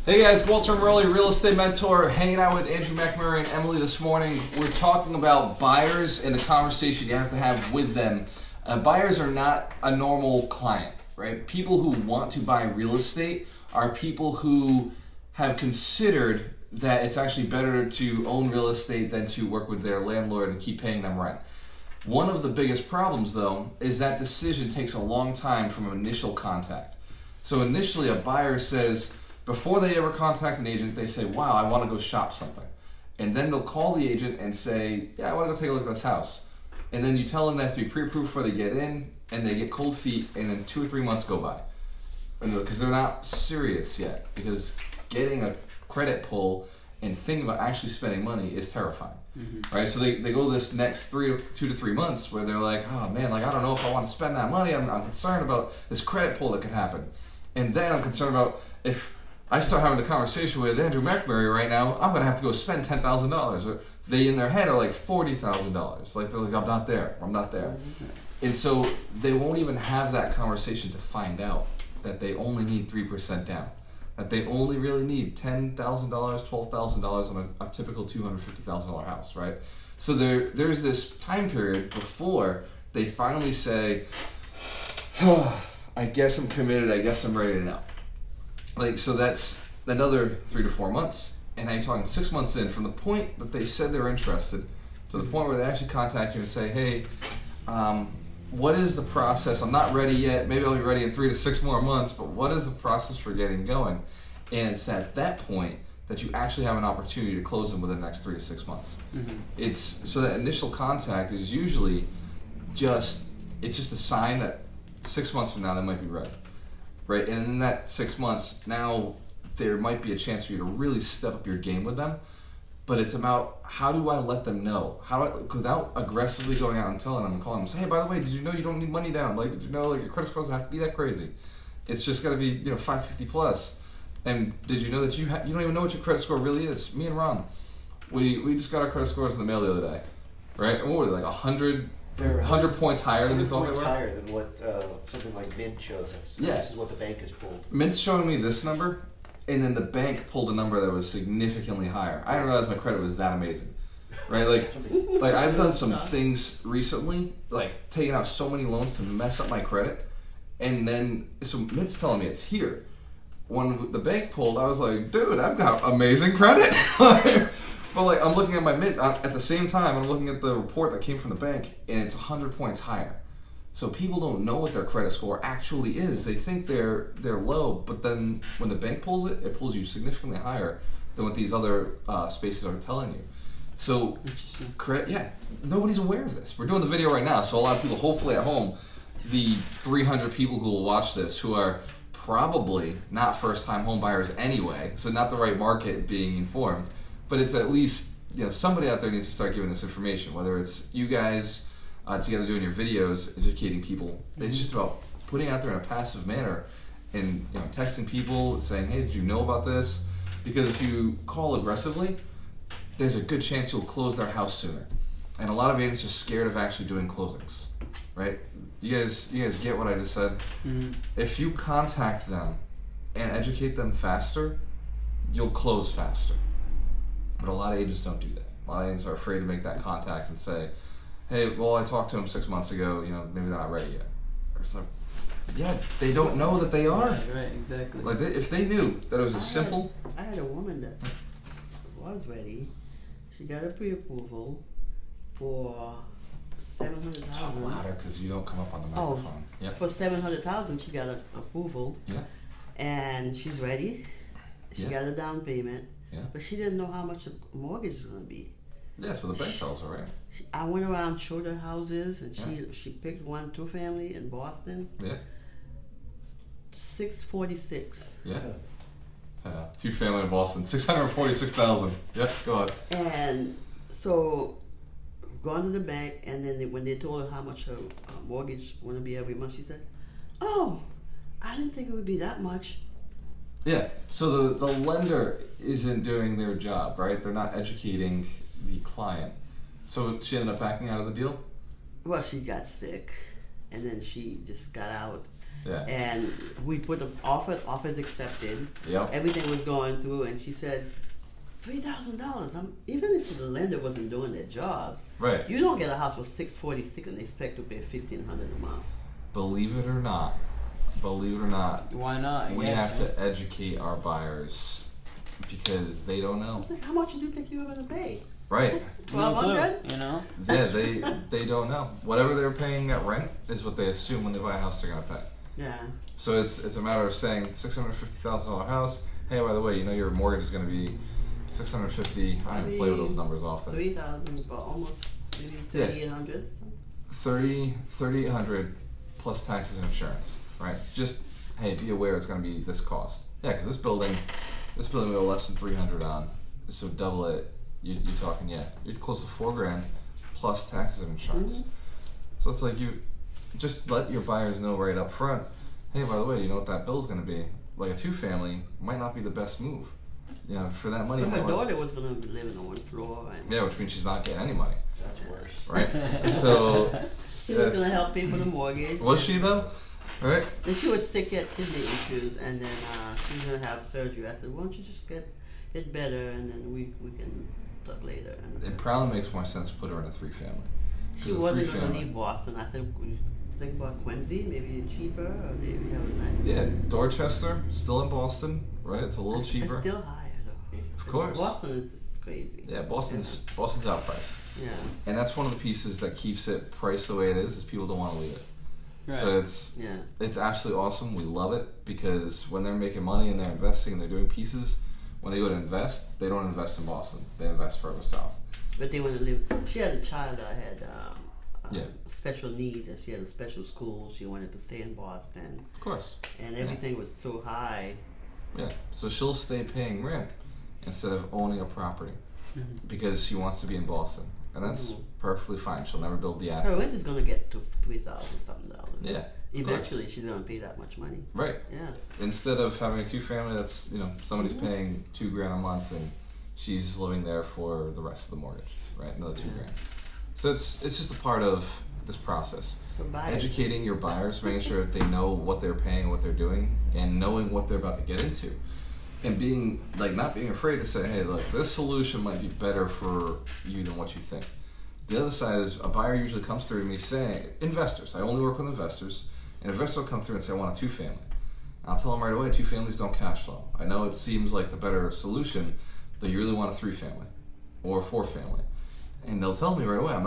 Hey guys, Walter Morelli, Real Estate Mentor, hanging out with Andrew McMurray and Emily this morning. We're talking about buyers and the conversation you have to have with them. Buyers are not a normal client, right? People who want to buy real estate are people who have considered that it's actually better to own real estate than to work with their landlord and keep paying them rent. One of the biggest problems, though, is that decision takes a long time from initial contact. So initially, a buyer says, before they ever contact an agent, they say, wow, I want to go shop something. And then they'll call the agent and say, yeah, I want to go take a look at this house. And then you tell them they have to be pre-approved before they get in, and they get cold feet, and then 2 or 3 months go by. Because they're not serious yet. Because getting a credit pull and thinking about actually spending money is terrifying. Mm-hmm. Right? So they go this next 2 to 3 months where they're like, oh man, I don't know if I want to spend that money. I'm concerned about this credit pull that could happen. And then I'm concerned about if I start having the conversation with Andrew McMurray right now, I'm going to have to go spend $10,000. They, in their head, are like $40,000. Like, they're like, I'm not there. Mm-hmm. And so they won't even have that conversation to find out that they only need 3% down. That they only really need $10,000, $12,000 on a typical $250,000 house, right? So there's this time period before they finally say, oh, I guess I'm committed, I guess I'm ready to know. So that's another 3 to 4 months. And now you're talking 6 months in from the point that they said they're interested to the point where they actually contact you and say, hey, what is the process? I'm not ready yet. Maybe I'll be ready in 3 to 6 more months, but what is the process for getting going? And it's at that point that you actually have an opportunity to close them within the next 3 to 6 months. Mm-hmm. So that initial contact is usually it's just a sign that 6 months from now they might be ready. Right, and in that 6 months, now there might be a chance for you to really step up your game with them. But it's about, how do I let them know? Without aggressively going out and telling them and calling them, say, hey, by the way, did you know you don't need money down? Did you know your credit score doesn't have to be that crazy? It's just got to be 550 plus. And did you know that you don't even know what your credit score really is? Me and Ron, we just got our credit scores in the mail the other day, right? And what were they, like 100 points higher than we thought they were? Higher than what something like Mint shows us. Yeah. This is what the bank has pulled. Mint's showing me this number, and then the bank pulled a number that was significantly higher. I didn't realize my credit was that amazing. Right? Like I've done some things recently, like taking out so many loans to mess up my credit, and then, so Mint's telling me it's here. When the bank pulled, I was like, dude, I've got amazing credit. But I'm looking at my Mint at the same time, I'm looking at the report that came from the bank, and it's 100 points higher. So people don't know what their credit score actually is. They think they're low, but then when the bank pulls it, it pulls you significantly higher than what these other spaces are telling you. So nobody's aware of this. We're doing the video right now, so a lot of people, hopefully at home, the 300 people who will watch this, who are probably not first-time home buyers anyway, so not the right market being informed. But it's at least, somebody out there needs to start giving this information, whether it's you guys together doing your videos, educating people. It's just about putting it out there in a passive manner and texting people, saying, hey, did you know about this? Because if you call aggressively, there's a good chance you'll close their house sooner. And a lot of agents are scared of actually doing closings, right? You guys get what I just said? Mm-hmm. If you contact them and educate them faster, you'll close faster. But a lot of agents don't do that. A lot of agents are afraid to make that contact and say, hey, well, I talked to him 6 months ago, maybe they're not ready yet. Or something. Yeah, they don't know that they are. Right, exactly. If they knew that it was simple. I had a woman that was ready. She got a pre-approval for $700,000. Talk louder because you don't come up on the microphone. Yep. For $700,000, she got an approval. Yeah. And she's ready. She got a down payment. Yeah. But she didn't know how much the mortgage is going to be. Yeah, so the bank tells her, right? I went around, showed her houses, and she picked 1-2 family in Boston. Yeah. $646. Yeah. 2 family in Boston, $646,000. Yeah, go ahead. And so, gone to the bank, and then when they told her how much her mortgage going to be every month, she said, "Oh, I didn't think it would be that much." Yeah, so the lender isn't doing their job, right? They're not educating the client. So she ended up backing out of the deal? Well, she got sick, and then she just got out. Yeah. And we put the offers accepted. Yep. Everything was going through, and she said, $3,000. Even if the lender wasn't doing their job, Right. you don't get a house for $646 and expect to pay $1,500 a month. Believe it or not, Why not? we Yes. have to educate our buyers because they don't know. How much do you think you were going to pay? Right. No clue, $1,200? you know? Yeah, they don't know. Whatever they're paying at rent is what they assume when they buy a house they're gonna pay. Yeah. So it's a matter of saying $650,000 house. Hey, by the way, you know your mortgage is gonna be $650. I don't even play with those numbers often. 3,000, but almost maybe Yeah. 3,800. 3,800 plus taxes and insurance. Right. Just hey, be aware it's gonna be this cost. Yeah, because this building we owe less than 300 on. So double it. You're talking you're close to $4,000 plus taxes and insurance. Mhm. So it's like you just let your buyers know right up front. Hey, by the way, you know what that bill's going to be? Like a 2-family might not be the best move. You know, for that money. But her how much- daughter was going to be living on one floor, and Yeah, which means she's not getting any money, That's worse. right? So she was going that's- to help pay for the mortgage. was she though? Right? And she was sick, at kidney issues, and then she was going to have surgery. I said, why don't you just get better, and then we can talk later. And It probably makes more sense to put her in a 3-family. she wasn't going to leave Boston. I said, "Would you think about Quincy, maybe cheaper, or maybe have a nice." Yeah, Dorchester, still in Boston, right? It's a little It's cheaper. still higher though. Of course. Boston is crazy. Yeah, Boston's outpriced. Yeah. And that's one of the pieces that keeps it priced the way it is people don't want to leave it. So Right. Yeah. it's absolutely awesome. We love it because when they're making money and they're investing and they're doing pieces, when they go to invest, they don't invest in Boston. They invest further south. But they want to live. She had a child that had Yeah. special need, and she had a special school. She wanted to stay in Boston, Of course. and everything was so high. Yeah. So she'll stay paying rent instead of owning a property Mm-hmm. because she wants to be in Boston. And that's Mhm. perfectly fine. She'll never build the Her asset. rent is going to get to $3,000 something. Yeah. of Eventually, course. she's going to pay that much money. Right. Yeah. Instead of having a 2-family that's, somebody's Mhm. paying $2,000 a month and she's living there for the rest of the mortgage, right? Another $2,000. So it's just a part of this process. For buyers. Educating your buyers, making sure that they know what they're paying, what they're doing, and knowing what they're about to get into. And being not being afraid to say, hey, look, this solution might be better for you than what you think. The other side is a buyer usually comes through to me saying, investors, I only work with investors, an investor will come through and say, I want a 2-family. I'll tell them right away, 2 families don't cash flow. I know it seems like the better solution, but you really want a 3-family or a 4-family. And they'll tell me right away, I'm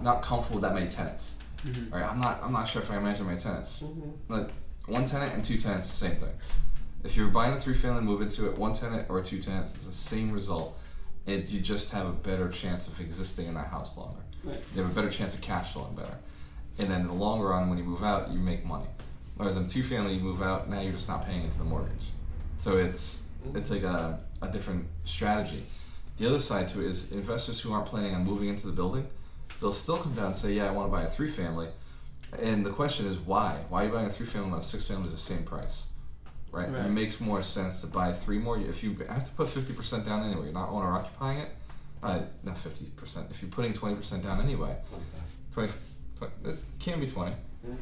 not comfortable with that many tenants. Mhm. Right? I'm not sure if I can manage that many tenants. Mhm. Like 1 tenant and 2 tenants, same thing. If you're buying a 3-family and move into it, 1 tenant or 2 tenants, it's the same result. And you just have a better chance of existing in that house longer. Right. You have a better chance of cash flowing better. And then in the long run, when you move out, you make money. Whereas in a 2-family, you move out, now you're just not paying into the mortgage. So it's like a different strategy. The other side to it is investors who aren't planning on moving into the building, they'll still come down and say, yeah, I want to buy a 3-family. And the question is why? Why are you buying a 3-family when a 6-family is the same price? Right? Right. It makes more sense to buy 3 more. If you have to put 50% down anyway, you're not owner occupying it. Not 50%. If you're putting 20% down anyway, 20, it can be 20. Yeah.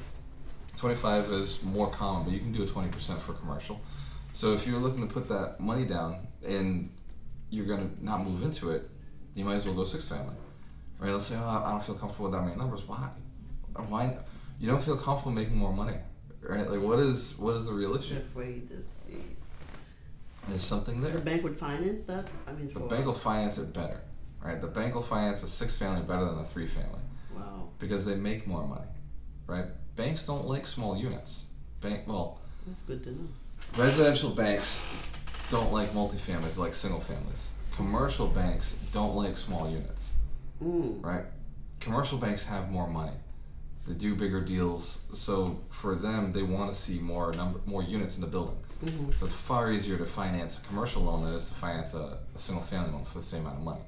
25 is more common, but you can do a 20% for commercial. So if you're looking to put that money down and you're going to not move into it, you might as well go 6-family. Right? Let's say, oh, I don't feel comfortable with that many numbers. Why? Why? You don't feel comfortable making more money, right? Like, what is the real issue? You're afraid that There's something the there. bank would finance that. I mean, The for bank will finance it better, right? The bank will finance a 6-family better than a 3-family wow, because they make more money, right? Banks don't like small units. that's good to know. Residential banks don't like multifamilies, they like single families. Commercial banks don't like small units, Mm. right? Commercial banks have more money. They do bigger deals, so for them, they want to see more units in the building. Mm-hmm. So it's far easier to finance a commercial loan than it is to finance a single family loan for the same amount of money.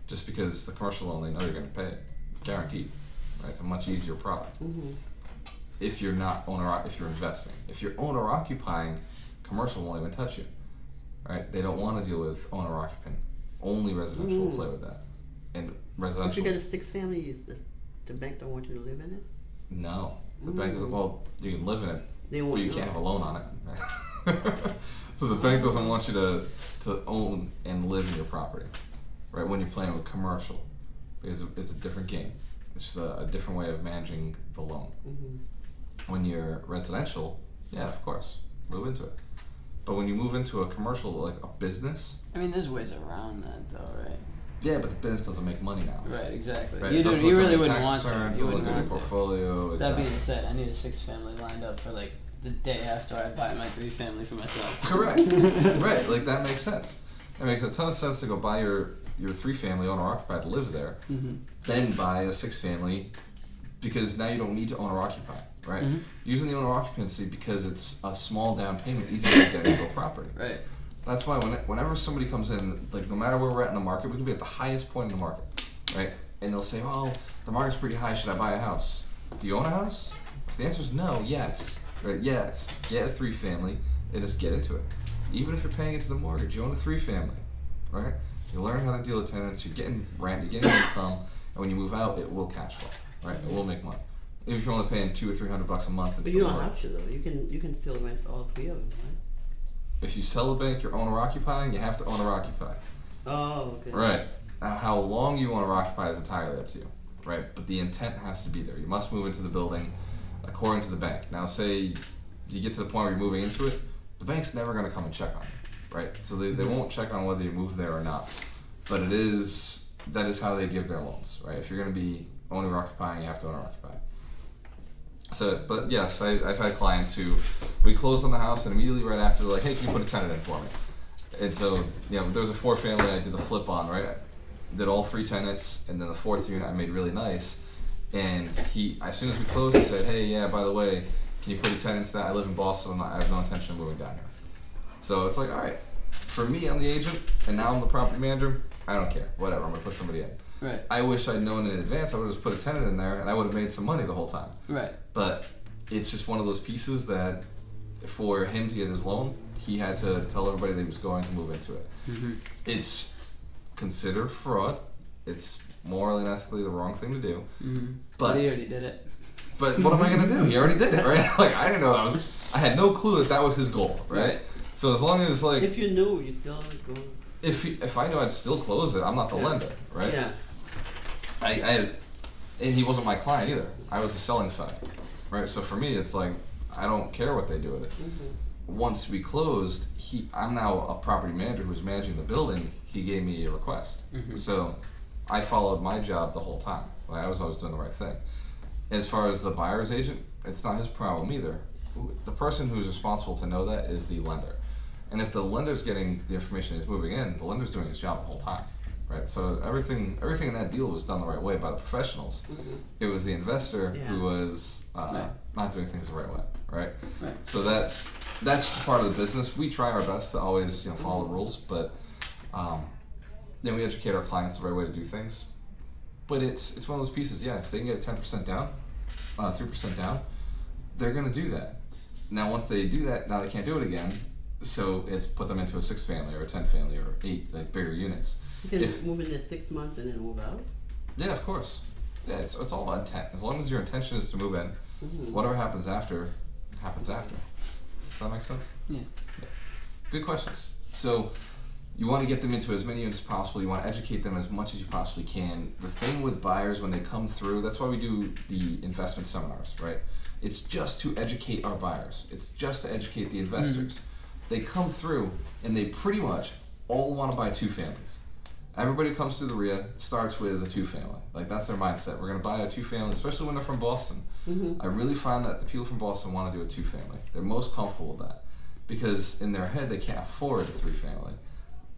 Just because the commercial loan, they know you're going to pay it, guaranteed. Right? It's a much easier product. Mm-hmm. If you're not if you're investing. If you're owner occupying, commercial won't even touch you. Right? They don't want to deal with owner occupant. Only residential will play with that. And If residential, you get a 6-family, the bank don't want you to live in it. no. The bank doesn't. Well, you can live in it, They won't. But you can't have a loan on it. So the bank doesn't want you to own and live in your property, right? When you're playing with commercial, because it's a different game. It's just a different way of managing the loan. Mm-hmm. When you're residential, yeah, of course, move into it. But when you move into a commercial, like a business, I mean, there's ways around that, though, right? yeah, but the business doesn't make money now. Right, exactly. Right? You, It doesn't you look really good on your wouldn't want tax to. returns, You doesn't wouldn't look good want at your to. portfolio. That being exactly. said, I need a 6-family lined up for like the day after I buy my 3-family for myself. Correct. Right, like that makes sense. It makes a ton of sense to go buy your 3-family owner occupied to live there, Mm-hmm. then buy a 6-family because now you don't need to owner occupy, right? Mhm. Using the owner occupancy because it's a small down payment, easier to get into a property. Right. That's why whenever somebody comes in, like no matter where we're at in the market, we can be at the highest point in the market, right? And they'll say, "Oh, the market's pretty high. Should I buy a house? Do you own a house?" If the answer is no, yes, right? Yes, get a 3-family and just get into it. Even if you're paying into the mortgage, you own a 3-family, right? You learn how to deal with tenants. You're getting rent. You're getting income, and when you move out, it will cash flow, right? It will make money. Even if you're only paying $200 or $300 a month, But into you the don't mortgage. have to though. You can still rent all 3 of them, right? If you sell the bank, you're owner occupying. You have to owner occupy. Oh, okay. Right. Now, how long you want to occupy is entirely up to you, right? But the intent has to be there. You must move into the building according to the bank. Now, say you get to the point where you're moving into it, the bank's never going to come and check on you, right? So they won't check on whether you moved there or not. But that is how they give their loans, right? If you're going to be owner occupying, you have to owner occupy. So, but yes, I've had clients who we closed on the house and immediately right after they're like, "Hey, can you put a tenant in for me?" And so, there was a 4-family I did a flip on, right? I did all 3 tenants, and then the 4th unit I made really nice. And as soon as we closed, he said, "Hey, yeah, by the way, can you put a tenant to that? I live in Boston. I have no intention of moving down here." So it's like, all right, for me, I'm the agent, and now I'm the property manager. I don't care. Whatever, I'm gonna put somebody in. Right. I wish I'd known in advance. I would have just put a tenant in there, and I would have made some money the whole time. Right. But it's just one of those pieces that for him to get his loan, he had to tell everybody that he was going to move into it. Mm-hmm. It's considered fraud. It's morally and ethically the wrong thing to do. Mm-hmm. But he already did it. But what am I going to do? He already did it, right? Like, I didn't know I had no clue that was his goal, right? Right. So as long as, like, If you knew, you still go. if I knew I'd still close it, I'm not the Yeah. lender, right? Yeah. And he wasn't my client either. I was the selling side, right? So for me, it's like, I don't care what they do with it. Mm-hmm. Once we closed, I'm now a property manager who's managing the building. He gave me a request. Mhm. So I followed my job the whole time. Like, I was always doing the right thing. As far as the buyer's agent, it's not his problem either. The person who's responsible to know that is the lender. And if the lender's getting the information he's moving in, the lender's doing his job the whole time, right? So everything in that deal was done the right way by the professionals. Mm-hmm. It was the investor Yeah. who was Right. not doing things the right way, right? Right. So that's part of the business. We try our best to always follow the rules, but then we educate our clients the right way to do things. But it's one of those pieces. Yeah, if they can get 10% down, 3% down, they're gonna do that. Now once they do that, now they can't do it again. So it's put them into a 6-family or a 10-family or 8 like bigger units. You can If- move in there 6 months and then move out. Yeah, of course. Yeah, it's all about intent. As long as your intention is to move in, Mm-hmm. whatever happens after, happens after. Does that make sense? Yeah. Good questions. So you want to get them into as many units as possible. You want to educate them as much as you possibly can. The thing with buyers when they come through, that's why we do the investment seminars, right? It's just to educate our buyers. It's just to educate the investors. They come through and they pretty much all want to buy 2 families. Everybody comes through the RIA starts with a 2-family. Like, that's their mindset. We're going to buy a 2-family, especially when they're from Boston. Mm-hmm. I really find that the people from Boston want to do a 2-family. They're most comfortable with that because in their head they can't afford a 3-family,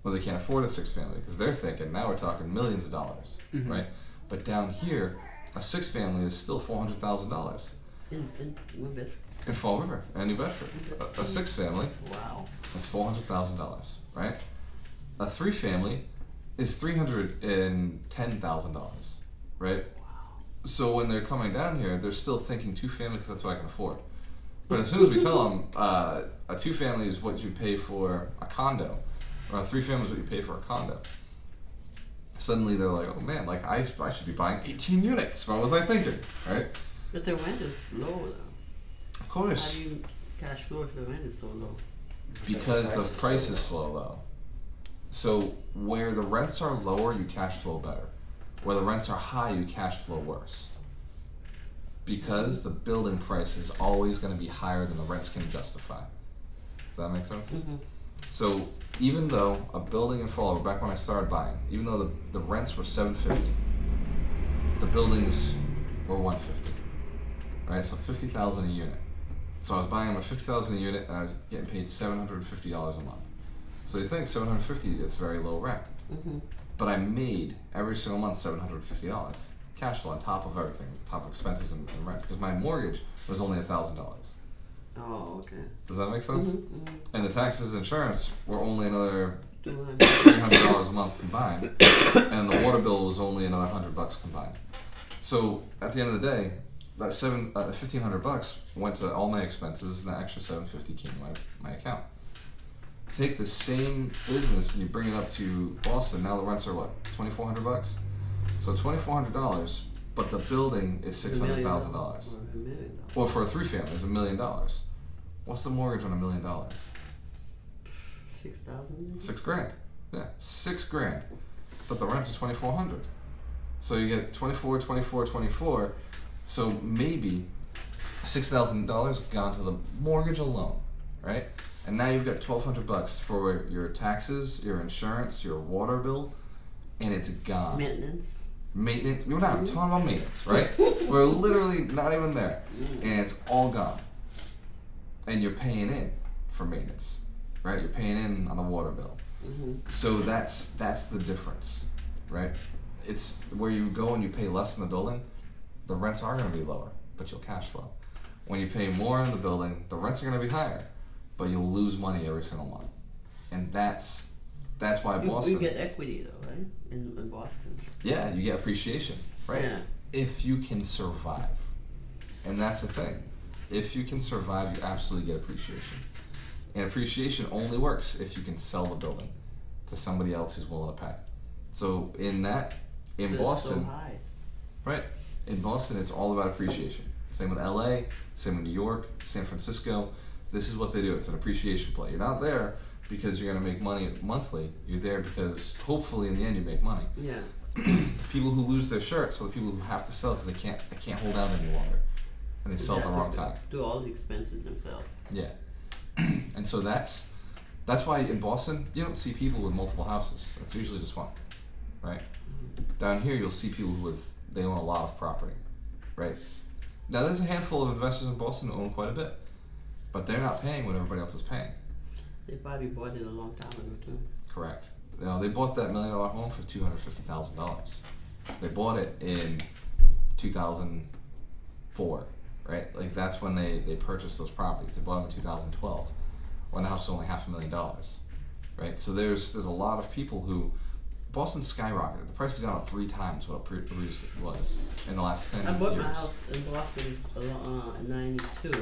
or they can't afford a 6-family because they're thinking now we're talking millions of dollars, right? But down here, a 6-family is still $400,000 In New Bedford. in Fall River and New Bedford. A 6-family Wow. is $400,000, right? A 3-family is $310,000, right? So when they're coming down here, they're still thinking 2-family because that's what I can afford. But as soon as we tell them a 2-family is what you pay for a condo, or a 3-family is what you pay for a condo, suddenly they're like, oh man, like I should be buying 18 units. What was I thinking, right? But the rent is low though. Of course. How do you cash flow if the rent is so low? Because the The price price is is so slow though. So where the rents are lower, you cash flow better. Where the rents are high, you cash flow worse. Because the building price is always going to be higher than the rents can justify. Does that make sense? Mm-hmm. So even though a building in Fall River, back when I started buying, even though the rents were $750, the buildings were $150. Right, so $50,000 a unit. So I was buying them at $50,000 a unit, and I was getting paid $750 a month. So you think $750 is very low rent, Mm-hmm. but I made every single month $750 cash flow on top of everything, top of expenses and rent, because my mortgage was only $1,000. Oh, okay. Does that make sense? Mm-hmm. And the taxes and insurance were only another $200. $300 a month combined, and the water bill was only another $100 combined. So at the end of the day, that $1,500 went to all my expenses, and that extra $750 came to my account. Take the same business and you bring it up to Boston. Now the rents are what, $2,400? So $2,400, but the building is $600,000. $1 million. Well, for a 3-family, it's $1 million. What's the mortgage on $1 million? 6,000. $6,000. Yeah, $6,000. But the rents are $2,400. So you get 24, 24, 24. So maybe $6,000 gone to the mortgage alone, right? And now you've got $1,200 for your taxes, your insurance, your water bill, and it's gone. Maintenance. Maintenance. We're not talking about maintenance, right? We're literally not even there, and it's all gone. And you're paying in for maintenance, right? You're paying in on the water bill. Mm-hmm. So that's the difference, right? It's where you go and you pay less in the building, the rents are going to be lower, but you'll cash flow. When you pay more in the building, the rents are going to be higher, but you'll lose money every single month. And that's why Boston. You get equity though, right? In Boston. Yeah, you get appreciation, right? Yeah. If you can survive. And that's the thing. If you can survive, you absolutely get appreciation. And appreciation only works if you can sell the building to somebody else who's willing to pay. So in It's Boston, so high. right? In Boston, it's all about appreciation. Same with LA, same with New York, San Francisco. This is what they do. It's an appreciation play. You're not there because you're going to make money monthly. You're there because hopefully in the end you make money. Yeah. People who lose their shirts are the people who have to sell because they can't hold out any longer, and they sell at the wrong time. Do all the expenses themselves. Yeah, and so that's why in Boston you don't see people with multiple houses. It's usually just one, right? Down here you'll see people they own a lot of property, right? Now there's a handful of investors in Boston who own quite a bit, but they're not paying what everybody else is paying. They probably bought it a long time ago too. Correct. You know, they bought that $1 million home for $250,000. They bought it in 2004, right? Like that's when they purchased those properties. They bought them in 2012, when the house was only $500,000, right? So there's a lot of people who Boston skyrocketed. The price has gone up 3 times what it previously was in the last 10 years. I bought my house in Boston in '92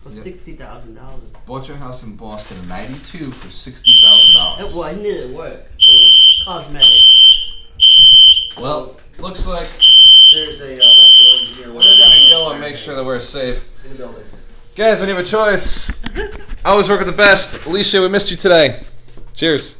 for Yep. $60,000. Bought your house in Boston in '92 for $60,000. Well, I needed work, so cosmetic. Well, looks like There's a electrical engineer. we're gonna go and make sure that we're safe. in the building. Guys, when you have a choice, I always work with the best. Alicia, we missed you today. Cheers.